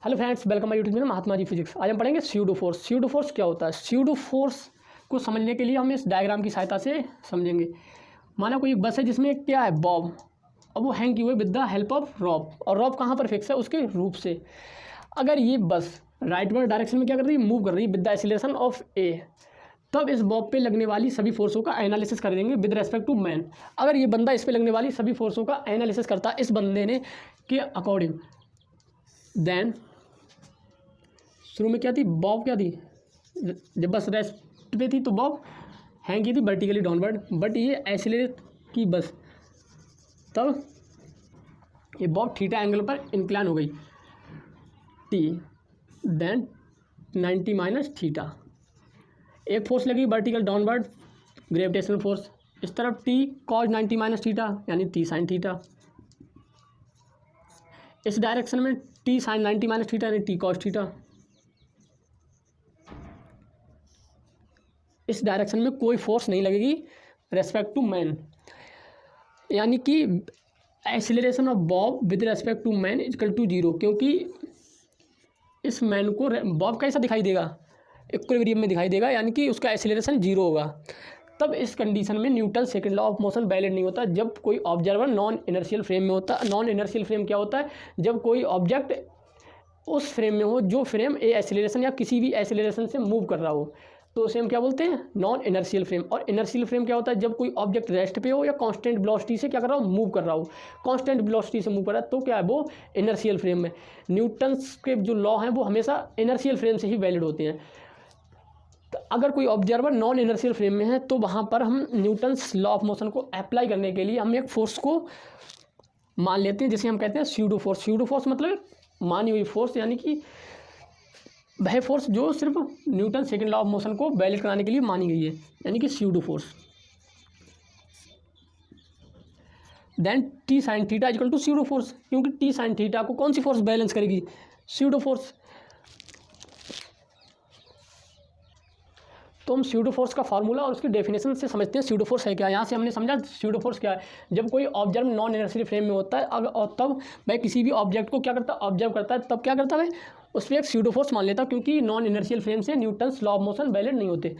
Hello friends, welcome my YouTube channel Mahatma ji physics. आज हम पढ़ेंगे स्यूडो फोर्स। स्यूडो फोर्स क्या होता है? स्यूडो फोर्स को समझने के लिए हम इस डायग्राम की सहायता से समझेंगे। माना कोई एक बस है जिसमें क्या है, बॉब, और वो हैंग की हुई विद द हेल्प ऑफ रॉप, और रॉप कहाँ पर फिक्स है? उसके रूप से। अगर ये बस राइटवर्ड डायरेक्शन में क्या कर रही है, मूव कर रही है विद द एक्सीलरेशन ऑफ ए, तब इस बॉब पे लगने वाली सभी फोर्सों का एनालिसिस कर देंगे विद रेस्पेक्ट टू मैन। अगर ये बंदा इस पे लगने वाली सभी फोर्सों का एनालिसिस करता है इस बंदे ने के अकॉर्डिंग, देन शुरू में क्या थी, बॉब क्या थी, जब बस रेस्ट पे थी तो बॉब हैंग की थी वर्टिकली डाउनवर्ड, बट ये एक्सीलरेट की बस, तब ये बॉब थीटा एंगल पर इंक्लाइन हो गई टी, देन 90 माइनस थीटा। एक फोर्स लगी वर्टिकल डाउनवर्ड, ग्रेविटेशनल फोर्स, इस तरफ टी कॉज 90 माइनस थीटा यानी टी साइन थीटा। इस डायरेक्शन में टी साइन 90 माइनस थीटा यानी टी कॉस थीटा। इस डायरेक्शन में कोई फोर्स नहीं लगेगी रेस्पेक्ट टू मैन, यानी कि acceleration of bob with respect to man equal to zero, क्योंकि इस मैन को बॉब कैसा दिखाई देगा, इक्विलिब्रियम में दिखाई देगा, यानी कि उसका एक्सीलरेशन जीरो होगा। तब इस कंडीशन में Newton second law of motion valid नहीं होता जब कोई ऑब्जर्वर नॉन इनर्शियल फ्रेम में होता। नॉन इनर्शियल फ्रेम क्या होता है? जब कोई ऑब्जेक्ट उस फ्रेम में हो जो फ्रेम ए एक्सीलरेशन या किसी भी एक्सीलरेशन से मूव कर रहा हो, तो उसे हम क्या बोलते हैं? Non inertial frame. और इनर्शियल फ्रेम क्या होता है? जब कोई ऑब्जेक्ट रेस्ट पे हो या कांस्टेंट वेलोसिटी से क्या कर रहा हो, मूव कर रहा हो। कांस्टेंट वेलोसिटी से मूव कर रहा है तो क्या है, वो इनर्शियल फ्रेम में। न्यूटन्स के जो लॉ हैं वो हमेशा इनर्शियल फ्रेम से ही वैलिड होते हैं। तो अगर कोई ऑब्जर्वर नॉन इनर्शियल फ्रेम में है तो वहाँ पर हम न्यूटन्स लॉ ऑफ मोशन को अप्लाई करने के लिए हम एक फोर्स को मान लेते हैं जिसे हम कहते हैं स्यूडो फोर्स। स्यूडो फोर्स मतलब मानी हुई फोर्स, यानी कि वह फोर्स जो सिर्फ Newton second law of motion को वैलिड कराने के लिए मानी गई है, यानी कि pseudo force. Then T sine theta equal to pseudo force, क्योंकि टी साइन थीटा को कौन सी फोर्स बैलेंस करेगी? Pseudo force. तो हम स्यूडो फोर्स का फार्मूला और उसकी डेफिनेशन से समझते हैं स्यूडो फोर्स है क्या। यहाँ से हमने समझा स्यूडो फोर्स क्या है। जब कोई ऑब्जर्व नॉन इनर्शियल फ्रेम में होता है और तब वह किसी भी ऑब्जेक्ट को क्या करता है, ऑब्जर्व करता है, तब क्या करता है, उस पर एक स्यूडो फोर्स मान लेता है, क्योंकि नॉन इनर्शियल फ्रेम से Newton's law of motion valid नहीं होते।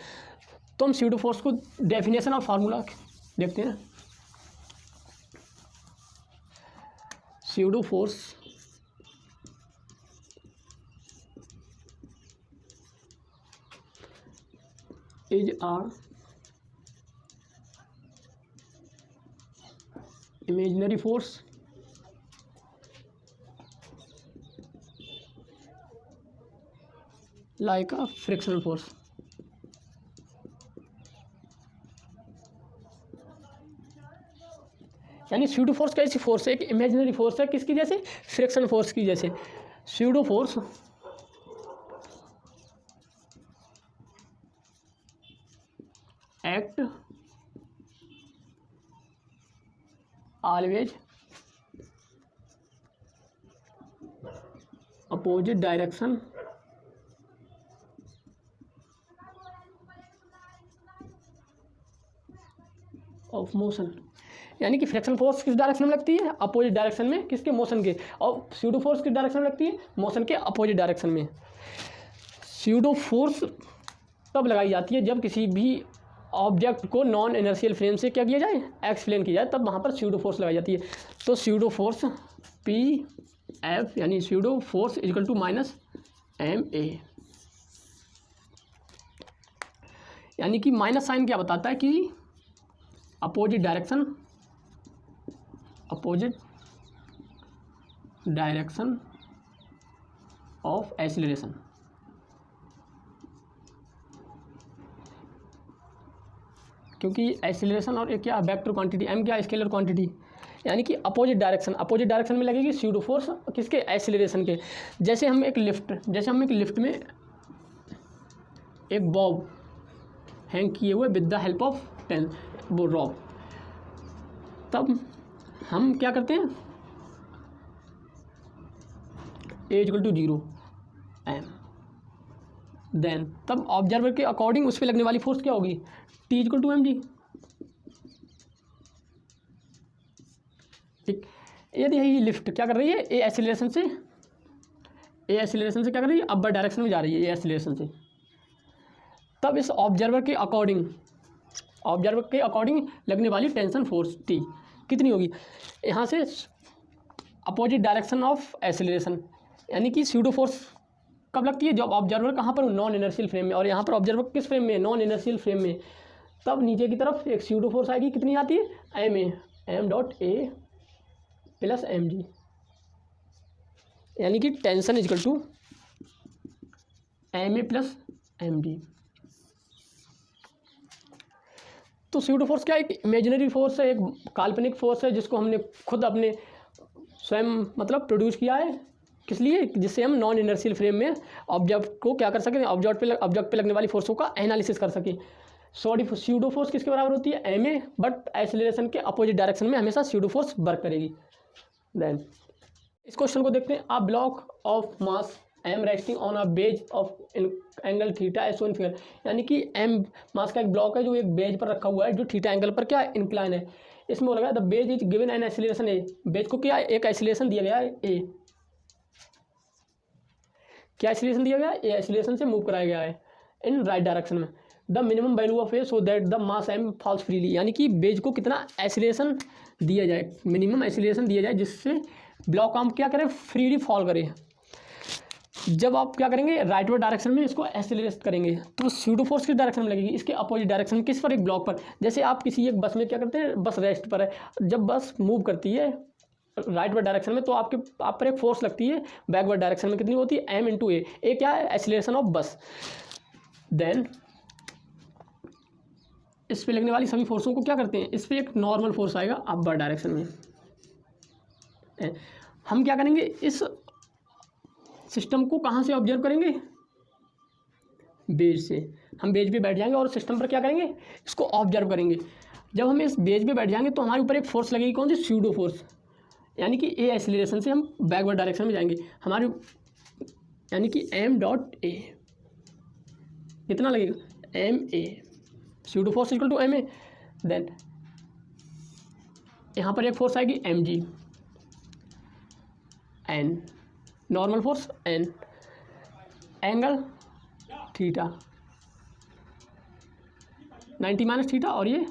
तो हम स्यूडो फोर्स को डेफिनेशन और फार्मूला देखते हैं। Pseudo force is our imaginary force like a frictional force। यानी स्यूडो फोर्स कैसी फोर्स है? एक इमेजिनरी फोर्स है, किसकी जैसे? फ्रिक्शन फोर्स की जैसे। Pseudo force act always opposite direction of motion, यानी कि फ्रिक्शन फोर्स किस डायरेक्शन में लगती है? अपोजिट डायरेक्शन में, किसके? मोशन के। और स्यूडो फोर्स किस डायरेक्शन में लगती है? मोशन के अपोजिट डायरेक्शन में। स्यूडो फोर्स तब लगाई जाती है जब किसी भी ऑब्जेक्ट को नॉन इनर्शियल फ्रेम से क्या किया जाए, एक्सप्लेन किया जाए, तब वहाँ पर स्यूडो फोर्स लगाई जाती है। तो स्यूडो फोर्स पी एफ यानी pseudo force equal to minus M A, यानी कि माइनस साइन क्या बताता है कि अपोजिट डायरेक्शन ऑफ एक्सीलरेशन। क्योंकि एक्सीलरेशन और एक क्या, वेक्टर क्वांटिटी, एम क्या, स्केलर क्वांटिटी, यानी कि अपोजिट डायरेक्शन में लगेगी स्यूडो फोर्स किसके? एक्सीलरेशन के। जैसे हम एक लिफ्ट में एक बॉब हैंग किए हुए विद द हेल्प ऑफ वो रॉप, तब हम क्या करते हैं, a equal to zero m, then तब ऑब्जर्वर के अकॉर्डिंग उस पर लगने वाली फोर्स क्या होगी? T equal to M g. ठीक, यदि यही लिफ्ट क्या कर रही है, ए एक्सीलरेशन से ए एक्सीलरेशन से क्या कर रही है, अपवर्ड डायरेक्शन में जा रही है ए एक्सीलरेशन से, तब इस ऑब्जर्वर के अकॉर्डिंग लगने वाली टेंशन फोर्स टी कितनी होगी, यहाँ से अपोजिट डायरेक्शन ऑफ एक्सीलरेशन, यानी कि स्यूडो फोर्स कब लगती है, जब ऑब्जर्वर कहाँ पर, नॉन इनर्शियल फ्रेम में, और यहाँ पर ऑब्जर्वर किस फ्रेम में, नॉन इनर्शियल फ्रेम में, तब नीचे की तरफ एक स्यूडो फोर्स आएगी, कितनी आती है, M dot A plus M G, यानी कि tension equal to M A plus M D. तो स्यूडो फोर्स क्या है, एक इमेजिनरी फोर्स है, एक काल्पनिक फोर्स है जिसको हमने खुद अपने स्वयं मतलब प्रोड्यूस किया है, किस लिए, जिससे हम नॉन इनर्शियल फ्रेम में ऑब्जेक्ट को क्या कर सकें, ऑब्जेक्ट पे लगने वाली फोर्सों का एनालिसिस कर सकें। स्यूडो फोर्स किसके बराबर होती है, एम ए, बट एक्सीलरेशन के अपोजिट डायरेक्शन में हमेशा स्यूडो फोर्स वर्क करेगी। देन इस क्वेश्चन को देखते हैं, a block of mass M resting on a wedge of angle theta as one figure, यानी कि एम मास का एक ब्लॉक है जो एक बेज पर रखा हुआ है जो थीटा एंगल पर क्या इंक्लाइन है। इसमें बोला गया the wedge is given an acceleration A, wedge को क्या एक एक्सीलरेशन दिया गया है ए, क्या एक्सीलरेशन दिया गया है, ए एक्सीलरेशन से मूव कराया गया है इन राइट डायरेक्शन में। The minimum value of A so that the mass M falls freely, यानी कि बेज को कितना एक्सीलरेशन दिया जाए, मिनिमम एक्सीलरेशन दिया जाए जिससे ब्लॉक आर्म क्या करे, फ्रीली फॉल करे। जब आप क्या करेंगे, राइटवर्ड डायरेक्शन में इसको एक्सीलरेट करेंगे तो स्यूडो फोर्स किस डायरेक्शन में लगेगी, इसके अपोजिट डायरेक्शन में, किस पर, एक ब्लॉक पर। जैसे आप किसी एक बस में क्या करते हैं, बस रेस्ट पर है, जब बस मूव करती है राइटवर्ड डायरेक्शन में तो आप पर एक फोर्स लगती है बैकवर्ड डायरेक्शन में, कितनी होती है, एम इंटू ए क्या है, एक्सीलरेशन ऑफ बस। देन इस पर लगने वाली सभी फोर्सों को क्या करते हैं, इस पर एक नॉर्मल फोर्स आएगा अपवर्ड डायरेक्शन में। हम क्या करेंगे, इस सिस्टम को कहाँ से ऑब्जर्व करेंगे, बेज से। हम बेज पे बैठ जाएंगे और सिस्टम पर क्या करेंगे, इसको ऑब्जर्व करेंगे। जब हम इस बेज पे बैठ जाएंगे तो हमारे ऊपर एक फोर्स लगेगी, कौन सी, स्यूडो फोर्स, यानी कि ए एक्सीलरेशन से हम बैकवर्ड डायरेक्शन में जाएंगे हमारे, यानी कि एम डॉट ए कितना लगेगा, M A, pseudo force equal to M A. Then यहाँ पर एक फोर्स आएगी M G, N normal force N, angle theta 90 minus theta, और ये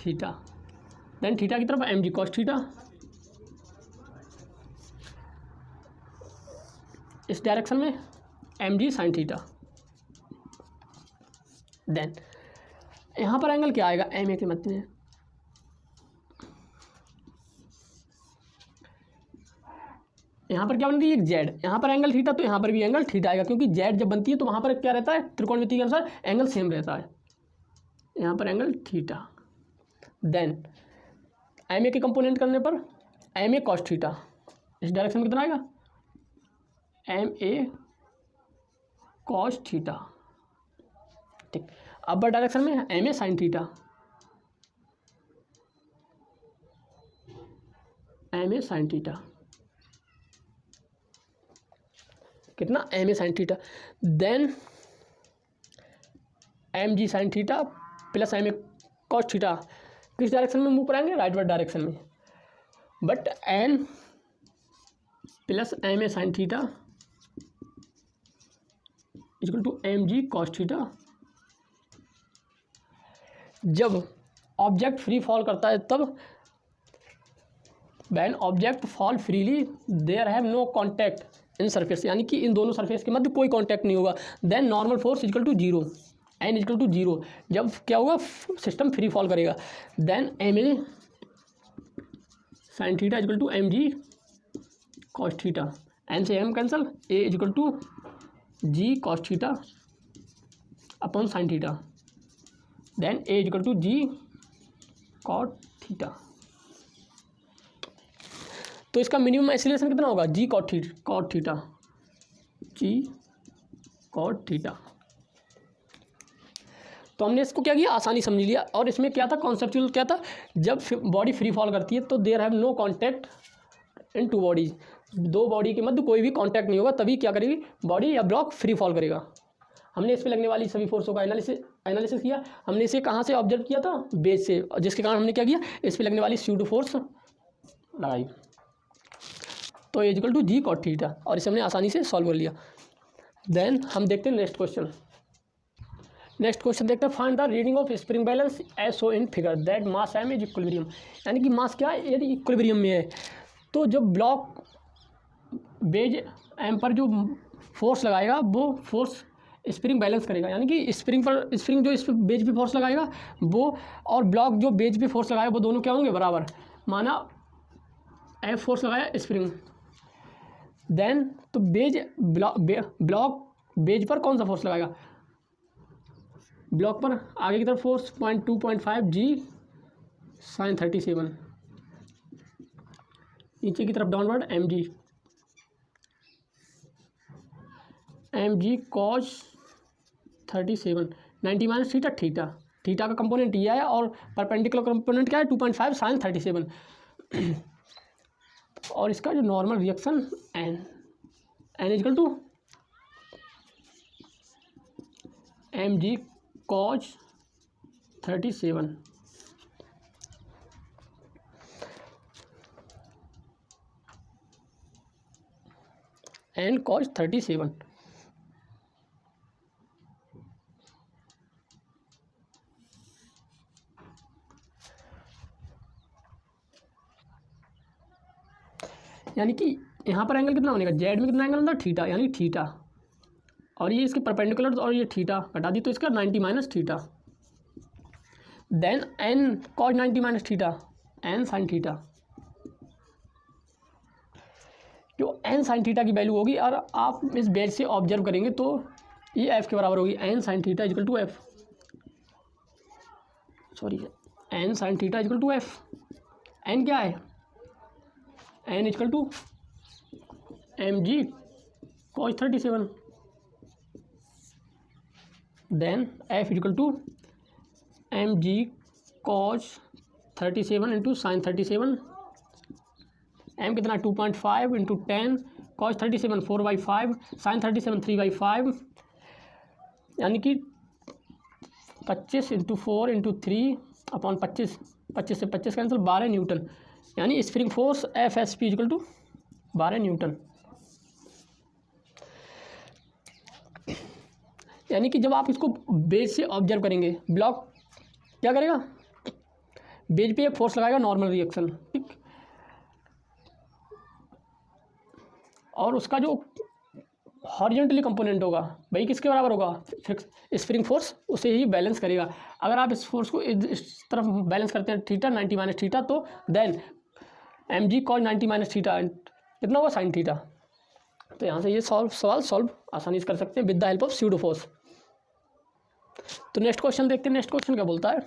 थीटा। देन थीटा की तरफ एम जी कॉस थीटा, इस डायरेक्शन में एम जी साइन थीटा। देन यहाँ पर एंगल क्या आएगा, एम ए के मध्य में, यहाँ पर क्या बनती है, एक जेड, यहाँ पर एंगल थीटा, तो यहाँ पर भी एंगल थीटा आएगा, क्योंकि जेड जब बनती है तो वहाँ पर क्या रहता है, त्रिकोणमिति के अनुसार एंगल सेम रहता है, यहाँ पर angle theta. Then m a के कंपोनेंट करने पर एम ए कॉस थीटा, इस डायरेक्शन में कितना आएगा, एम ए कॉस थीटा, ठीक। अपर डायरेक्शन में m a sine theta, m a sine theta, कितना, m a sine theta. Then M G sine theta plus m a cos theta, किस direction में move कराएंगे, rightward direction में, but N plus m a sine theta equal to M G cos theta. जब object free fall करता है तब, when object fall freely there have no contact in surface, यानी कि इन दोनों सरफेस के मध्य कोई कॉन्टैक्ट नहीं होगा। Then normal force equal to zero, N equal to zero, जब क्या होगा, सिस्टम फ्री फॉल करेगा। Then m a sine theta equal to M G cos theta, N से m cancel, a equal to g cos theta upon sine theta, then a equal to ji cot theta. तो इसका minimum acceleration कितना होगा, g cot theta, g cot theta. तो हमने इसको क्या किया, आसानी समझ लिया। और इसमें क्या था, कॉन्सेप्चुअल क्या था, जब बॉडी फ्री फॉल करती है तो there have no contact in two bodies, दो बॉडी के मध्य कोई भी कॉन्टैक्ट नहीं होगा, तभी क्या करेगी बॉडी या ब्लॉक फ्री फॉल करेगा। हमने इस पर लगने वाली सभी फोर्सों का एनालिसिस किया। हमने इसे कहाँ से ऑब्जर्व किया था, बेस से, जिसके कारण हमने क्या किया, इस पर लगने वाली स्यूडो फोर्स लगाई। तो equal to ji cot theta, और इसे हमने आसानी से सॉल्व कर लिया। देन हम देखते हैं नेक्स्ट क्वेश्चन। नेक्स्ट क्वेश्चन देखते हैं, find the reading of spring balance as so in figure that mass M is equilibrium. यानी कि मास क्या है, यदि इक्विलिब्रियम में है तो जो ब्लॉक बेज एम पर जो फोर्स लगाएगा वो फोर्स स्प्रिंग बैलेंस करेगा। यानी कि स्प्रिंग जो इस बेज पे फोर्स लगाएगा वो, और ब्लॉक जो बेज पे फोर्स लगाएगा वो दोनों क्या होंगे, बराबर। माना एफ फोर्स लगाया स्प्रिंग, देन तो ब्लॉक बेज पर कौन सा फोर्स लगाएगा, ब्लॉक पर आगे की तरफ फोर्स 0.2.5 जी साइन 37, नीचे की तरफ डाउनवर्ड एम जी कॉस 37, 90 माइनस थीटा, थीटा का कंपोनेंट ये है और परपेंडिकुलर कंपोनेंट क्या है 2.5 साइन 37, और इसका जो normal reaction N equal to M G cos 37, N cos 37। यानी कि यहाँ पर एंगल कितना बनेगा, जेड में कितना एंगल होता है, थीटा, यानी थीटा, और ये इसके परपेंडिकुलर और ये थीटा घटा दी तो इसका 90 minus theta, then N cos 90 minus theta, N sine theta. जो एन साइन थीटा की वैल्यू होगी और आप इस बेज से ऑब्जर्व करेंगे तो ये एफ के बराबर होगी, N sine theta equal to F, sorry N sine theta equal to F. N क्या है, N equal to M G cos 37, then F equal to M G cos 37 into sine 37, M कितना 2.5 into 10 cos 37 4/5 sign 37 3/5, यानी कि 25 into 4 into 3 upon 25 से 25 cancel 12 Newton, यानी spring force F S P equal to 12 Newton. यानी कि जब आप इसको बेज से ऑब्जर्व करेंगे, ब्लॉक क्या करेगा, बेज पे एक फोर्स लगाएगा नॉर्मल रिएक्शन, ठीक, और उसका जो हॉरिजॉन्टली कंपोनेंट होगा भाई किसके बराबर होगा, स्प्रिंग फोर्स, उसे ही बैलेंस करेगा। अगर आप इस फोर्स को इस तरफ बैलेंस करते हैं थीटा 90 माइनस थीटा, तो then M G cos 90 minus theta कितना होगा साइन थीटा। तो यहाँ से ये सवाल सॉल्व आसानी से कर सकते हैं with the help of pseudo force. तो नेक्स्ट क्वेश्चन देखते हैं, नेक्स्ट क्वेश्चन क्या बोलता है।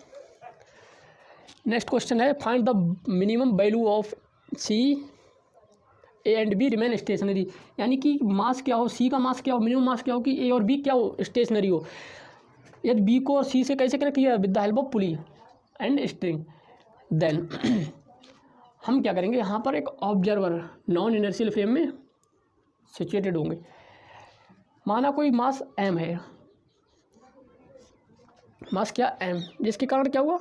नेक्स्ट क्वेश्चन है, find the minimum value of C A and B remain stationary. यानी कि मास क्या हो, सी का मास क्या हो, मिनिमम मास क्या हो कि ए और बी क्या हो, स्टेशनरी हो। यदि बी को और सी से कैसे कनेक्ट किया, with the help of pulley and string. Then हम क्या करेंगे, यहाँ पर एक ऑब्जर्वर नॉन इनर्शियल फ्रेम में सिचुएटेड होंगे। माना कोई मास एम है, मास क्या एम, जिसके कारण क्या हुआ,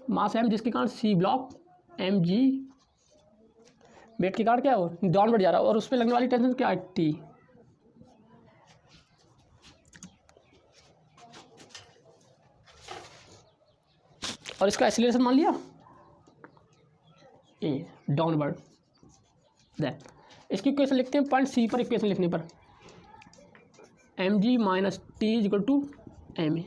मास एम जिसके कारण C block M G weight के कारण क्या हो डाउनवर्ड जा रहा है, और उस पर लगने वाली टेंशन क्या है, टी। और इसका एक्सीलरेशन मान लिया ए डाउनवर्ड। देन इसकी इक्वेशन लिखते हैं, पॉइंट सी पर इक्वेशन लिखने पर M G minus T equal to M A.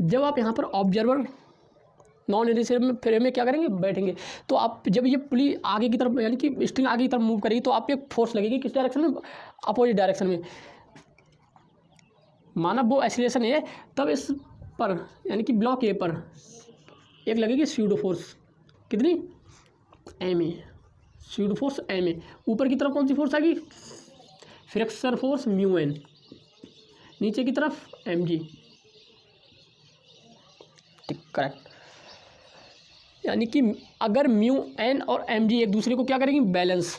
जब आप यहाँ पर ऑब्जर्वर नॉन इनर्शियल फ्रेम में क्या करेंगे, बैठेंगे, तो आप जब ये पुली आगे की तरफ यानी कि स्ट्रिंग आगे की तरफ मूव करेगी तो आप पे एक फोर्स लगेगी किस डायरेक्शन में, अपोजिट डायरेक्शन में। माना वो एक्सीलरेशन है, तब इस पर यानी कि ब्लॉक ए पर एक लगेगी स्यूडो फोर्स, कितनी M A, pseudo force M A. ऊपर की तरफ कौन सी फोर्स आएगी, फ्रिक्शन फोर्स म्यू एन, नीचे की तरफ एम जी, ठीक करेक्ट। यानी कि अगर म्यू एन और एम जी एक दूसरे को क्या करेंगी, बैलेंस,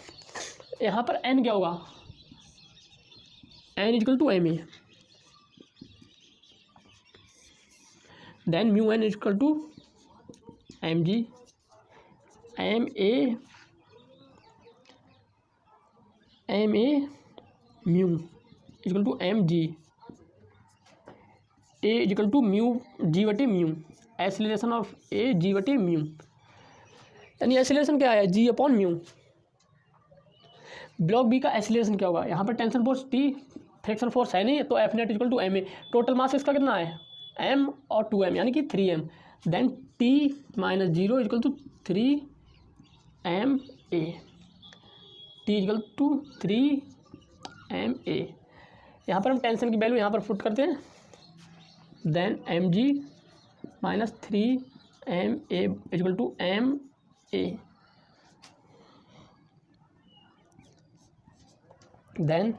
यहाँ पर एन क्या होगा, N equal to M A, then mu N equal to M g, m a mu equal to M g, a equal to mu g बटे mu, acceleration of a g बटे mu, यानी acceleration क्या है, g upon mu. Block B का acceleration क्या होगा, यहाँ पर tension force T, friction force है नहीं, तो F net equal to M a, total mass इसका कितना है एम और 2m यानी कि 3m, then T minus 0 equal to 3m A, T equal to 3m A. यहाँ पर हम टेंशन की वैल्यू यहाँ पर पुट करते हैं, then M G minus 3m A equal to M A, then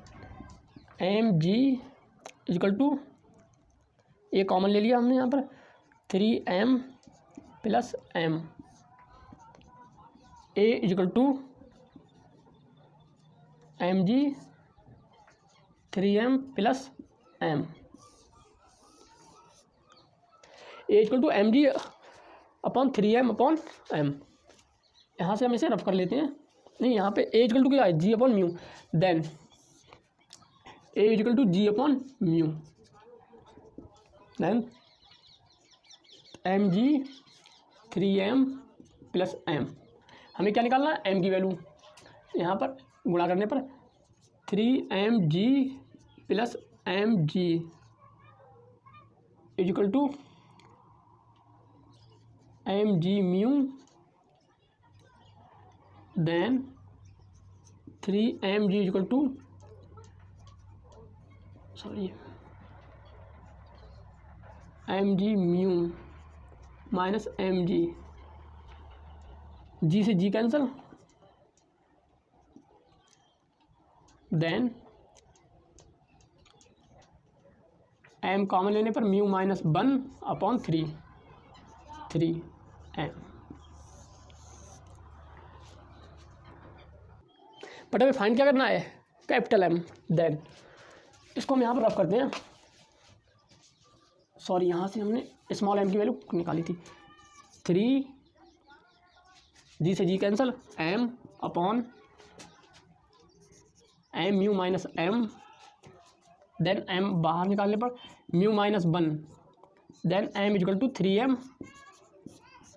M G equal to, ये common ले लिया हमने यहाँ पर, 3m plus m, A equal to M G 3m plus m, A equal to M G upon 3m upon m। यहाँ से हम इसे रफ कर लेते हैं, नहीं यहाँ पे ए इक्वल टू क्या है, g upon mu, then a equal to g upon mu, then M G 3m plus m। हमें क्या निकालना है, m की वैल्यू, यहाँ पर गुणा करने पर 3mg plus mg equal to mg mu, then 3mg equal to mg mu minus mg, G से जी कैंसिल, देन m कॉमन लेने पर mu minus 1 upon 3m। But हमें फाइंड क्या करना है, कैपिटल M, देन इसको हम यहाँ पर रफ करते हैं, सॉरी यहाँ से हमने स्मॉल m की वैल्यू निकाली थी, 3 जी से जी cancel, m upon m mu minus m, then m बाहर निकालने पर mu minus 1, then m equal to 3m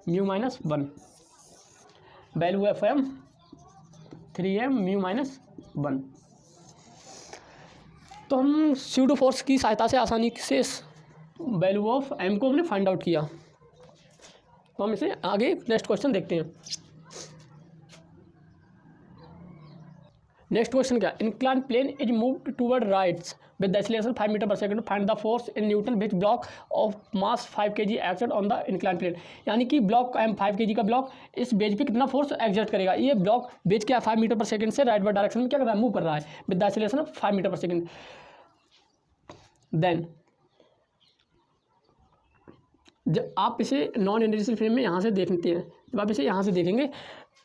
mu minus 1, value of m 3m mu minus 1। तो हम स्यूडो फोर्स की सहायता से आसानी से वैल्यू ऑफ m को हमने फाइंड आउट किया। तो हम इसे आगे नेक्स्ट क्वेश्चन देखते हैं। नेक्स्ट क्वेश्चन क्या, incline plane is moved toward rights with the acceleration 5 metre per second, find the force in newton which block of mass 5 kg acted on the incline plane. यानी कि block m 5 kg का block इस base पे कितना force exert करेगा। ये block beige क्या 5 metre per second से राइट वर्ड डायरेक्शन में क्या कर रहा है, मूव कर रहा है with the acceleration 5 metre per second. Then जब आप इसे नॉन इनर्शियल फ्रेम में यहाँ से देखते हैं, जब आप इसे यहाँ से देखेंगे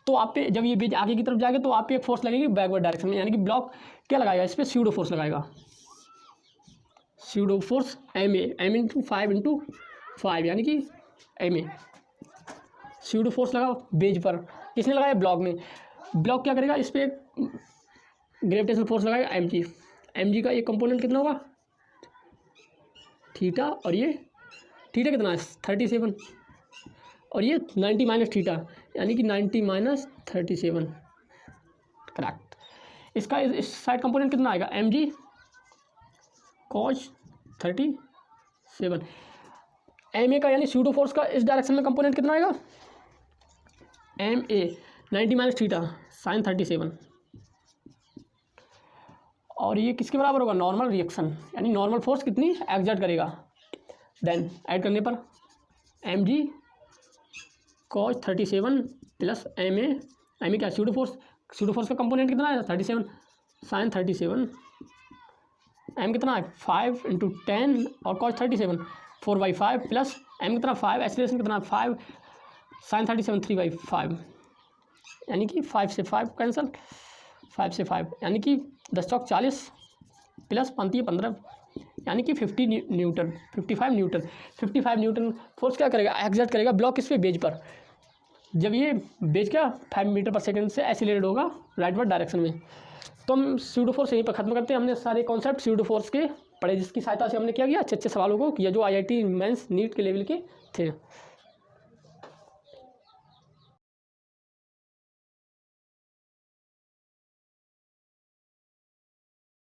तो आप पे जब ये बेज आगे की तरफ जाएगा तो आप पे एक फोर्स लगेगी बैकवर्ड डायरेक्शन में, यानी कि ब्लॉक क्या लगाएगा, इस पर स्यूडो फोर्स लगाएगा, स्यूडो फोर्स m इंटू 5 यानी कि m ए, स्यूडो फोर्स लगा बेज पर, किसने लगाया, ब्लॉक ने। ब्लॉक क्या करेगा, इस पर ग्रेविटेशनल फोर्स लगाएगा mg का एक कंपोनेंट कितना होगा थीटा, और ये थीटा कितना है 37, और ये 90 माइनस थीटा यानी कि 90 माइनस 37, करेक्ट। इसका इस साइड कंपोनेंट कितना आएगा mg cos 37, ma का यानी स्यूडो फोर्स का इस डायरेक्शन में कंपोनेंट कितना आएगा ma 90 माइनस थीटा साइन 37, और ये किसके बराबर होगा, नॉर्मल रिएक्शन यानी नॉर्मल फोर्स कितनी एक्सर्ट करेगा। देन ऐड करने पर mg cos 37 प्लस ma क्या स्यूडो फोर्स का कंपोनेंट कितना है 37 साइन 37, m कितना है 5 इंटू 10 और cos 37 4/5 प्लस m कितना 5, एक्सीलरेशन कितना 5 साइन 37 3/5, यानी कि 5 से 5 कैंसिल, 5 से 5 यानी कि 10 चौक 40 प्लस 15 यानी कि 55 न्यूटन फोर्स क्या करेगा एक्सर्ट करेगा ब्लॉक इस पे बेज पर। जब ये बेज क्या 5 मीटर पर सेकंड से एक्सीलरेट होगा राइटवर्ड डायरेक्शन में। तो हम स्यूडो फोर्स यहीं पर खत्म करते हैं। हमने सारे कॉन्सेप्ट स्यूडो फोर्स के पढ़े, जिसकी सहायता से हमने क्या किया, अच्छे अच्छे सवालों को किया जो IIT मेंस नीट के लेवल के थे।